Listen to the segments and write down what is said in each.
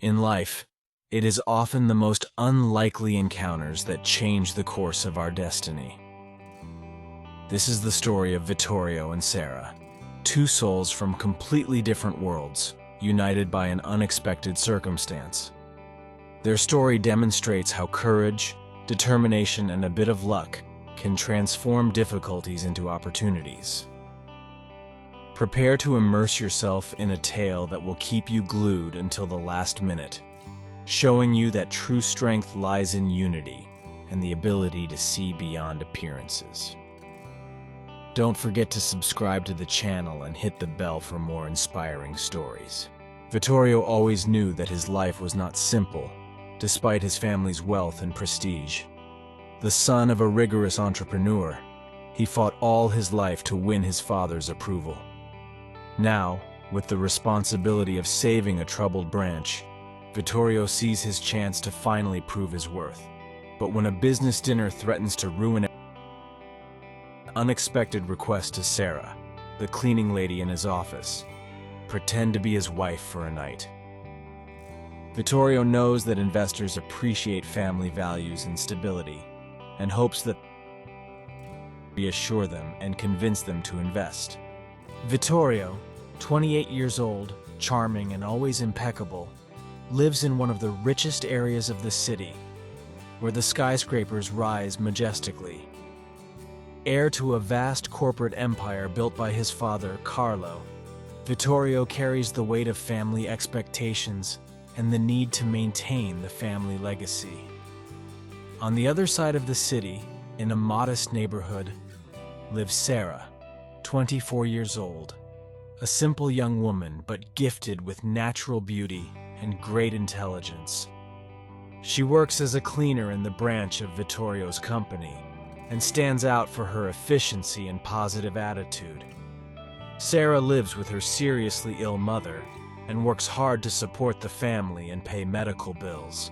In life, it is often the most unlikely encounters that change the course of our destiny. This is the story of Vittorio and Sarah, two souls from completely different worlds, united by an unexpected circumstance. Their story demonstrates how courage, determination, and a bit of luck can transform difficulties into opportunities. Prepare to immerse yourself in a tale that will keep you glued until the last minute, showing you that true strength lies in unity and the ability to see beyond appearances. Don't forget to subscribe to the channel and hit the bell for more inspiring stories. Vittorio always knew that his life was not simple, despite his family's wealth and prestige. The son of a rigorous entrepreneur, he fought all his life to win his father's approval. Now, with the responsibility of saving a troubled branch, Vittorio sees his chance to finally prove his worth. But when a business dinner threatens to ruin an unexpected request to Sarah, the cleaning lady in his office, pretend to be his wife for a night. Vittorio knows that investors appreciate family values and stability, and hopes that reassure them and convince them to invest. Vittorio, 28 years old, charming and always impeccable, lives in one of the richest areas of the city, where the skyscrapers rise majestically. Heir to a vast corporate empire built by his father, Carlo, Vittorio carries the weight of family expectations and the need to maintain the family legacy. On the other side of the city, in a modest neighborhood, lives Sarah, 24 years old, a simple young woman but gifted with natural beauty and great intelligence. She works as a cleaner in the branch of Vittorio's company and stands out for her efficiency and positive attitude. Sarah lives with her seriously ill mother and works hard to support the family and pay medical bills.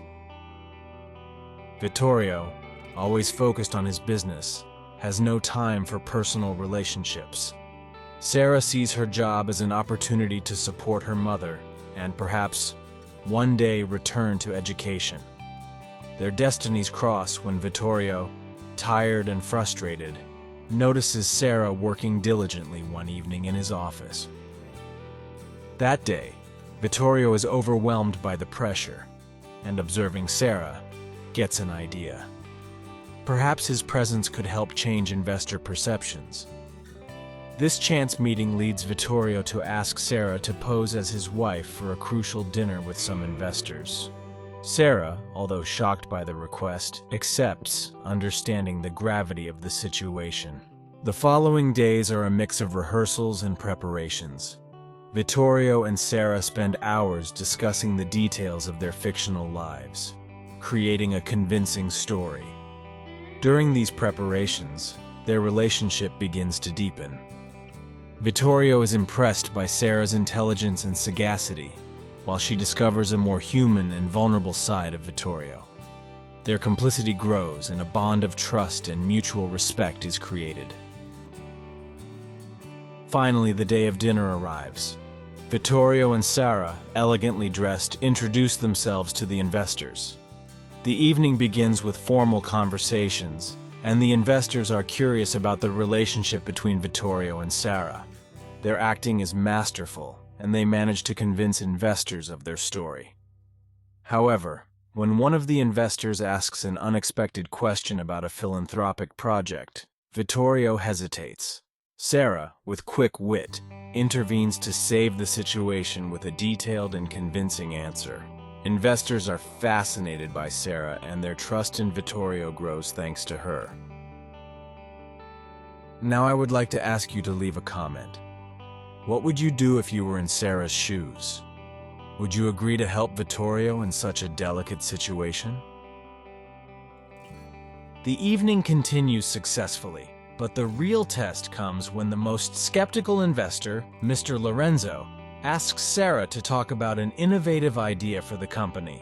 Vittorio, always focused on his business, has no time for personal relationships. Sarah sees her job as an opportunity to support her mother and perhaps one day return to education. Their destinies cross when Vittorio, tired and frustrated, notices Sarah working diligently one evening in his office. That day, Vittorio is overwhelmed by the pressure, and observing Sarah, gets an idea. Perhaps his presence could help change investor perceptions. This chance meeting leads Vittorio to ask Sarah to pose as his wife for a crucial dinner with some investors. Sarah, although shocked by the request, accepts, understanding the gravity of the situation. The following days are a mix of rehearsals and preparations. Vittorio and Sarah spend hours discussing the details of their fictional lives, creating a convincing story. During these preparations, their relationship begins to deepen. Vittorio is impressed by Sarah's intelligence and sagacity, while she discovers a more human and vulnerable side of Vittorio. Their complicity grows and a bond of trust and mutual respect is created. Finally, the day of dinner arrives. Vittorio and Sarah, elegantly dressed, introduce themselves to the investors. The evening begins with formal conversations, and the investors are curious about the relationship between Vittorio and Sarah. Their acting is masterful, and they manage to convince investors of their story. However, when one of the investors asks an unexpected question about a philanthropic project, Vittorio hesitates. Sarah, with quick wit, intervenes to save the situation with a detailed and convincing answer. Investors are fascinated by Sarah, and their trust in Vittorio grows thanks to her. Now I would like to ask you to leave a comment. What would you do if you were in Sarah's shoes? Would you agree to help Vittorio in such a delicate situation? The evening continues successfully, but the real test comes when the most skeptical investor, Mr. Lorenzo, asks Sarah to talk about an innovative idea for the company.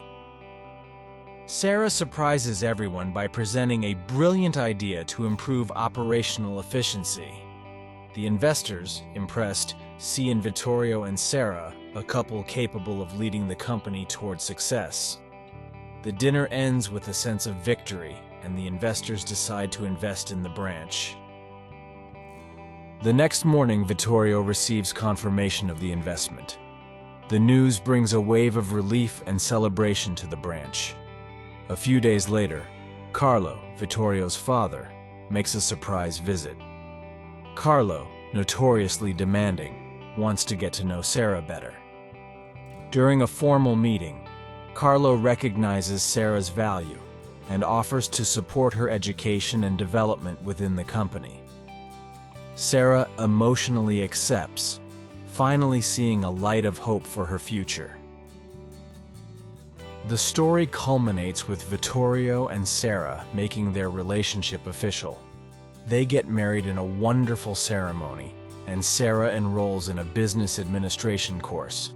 Sarah surprises everyone by presenting a brilliant idea to improve operational efficiency. The investors, impressed, see in Vittorio and Sarah a couple capable of leading the company toward success. The dinner ends with a sense of victory, and the investors decide to invest in the branch. The next morning, Vittorio receives confirmation of the investment. The news brings a wave of relief and celebration to the branch. A few days later, Carlo, Vittorio's father, makes a surprise visit. Carlo, notoriously demanding, wants to get to know Sarah better. During a formal meeting, Carlo recognizes Sarah's value and offers to support her education and development within the company. Sarah emotionally accepts, finally seeing a light of hope for her future. The story culminates with Vittorio and Sarah making their relationship official. They get married in a wonderful ceremony, and Sarah enrolls in a business administration course.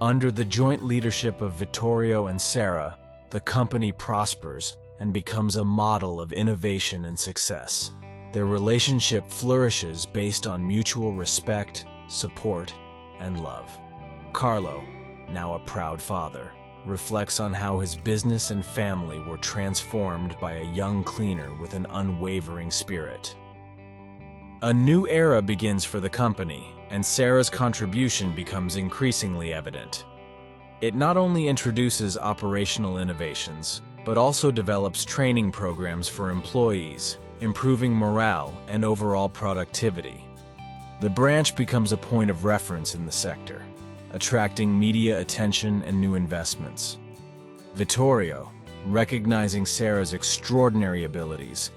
Under the joint leadership of Vittorio and Sarah, the company prospers and becomes a model of innovation and success. Their relationship flourishes based on mutual respect, support, and love. Carlo, now a proud father, reflects on how his business and family were transformed by a young cleaner with an unwavering spirit. A new era begins for the company, and Sarah's contribution becomes increasingly evident. It not only introduces operational innovations, but also develops training programs for employees, improving morale and overall productivity. The branch becomes a point of reference in the sector, attracting media attention and new investments. Vittorio, recognizing Sarah's extraordinary abilities,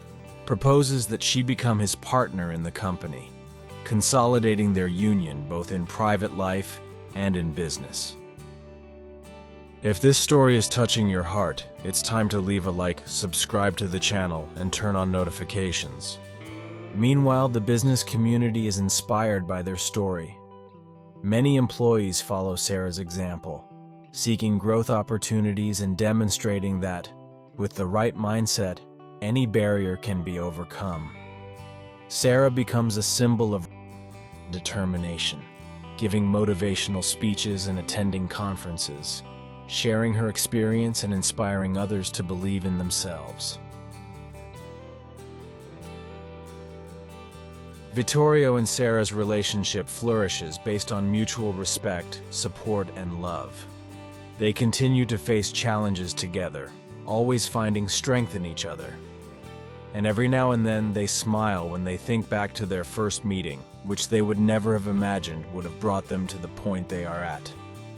proposes that she become his partner in the company, consolidating their union both in private life and in business. If this story is touching your heart, it's time to leave a like, subscribe to the channel, and turn on notifications. Meanwhile, the business community is inspired by their story. Many employees follow Sarah's example, seeking growth opportunities and demonstrating that, with the right mindset, any barrier can be overcome. Sarah becomes a symbol of determination, giving motivational speeches and attending conferences, sharing her experience and inspiring others to believe in themselves. Vittorio and Sarah's relationship flourishes based on mutual respect, support, and love. They continue to face challenges together, always finding strength in each other. And every now and then they smile when they think back to their first meeting, which they would never have imagined would have brought them to the point they are at.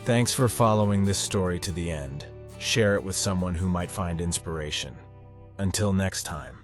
Thanks for following this story to the end. Share it with someone who might find inspiration. Until next time.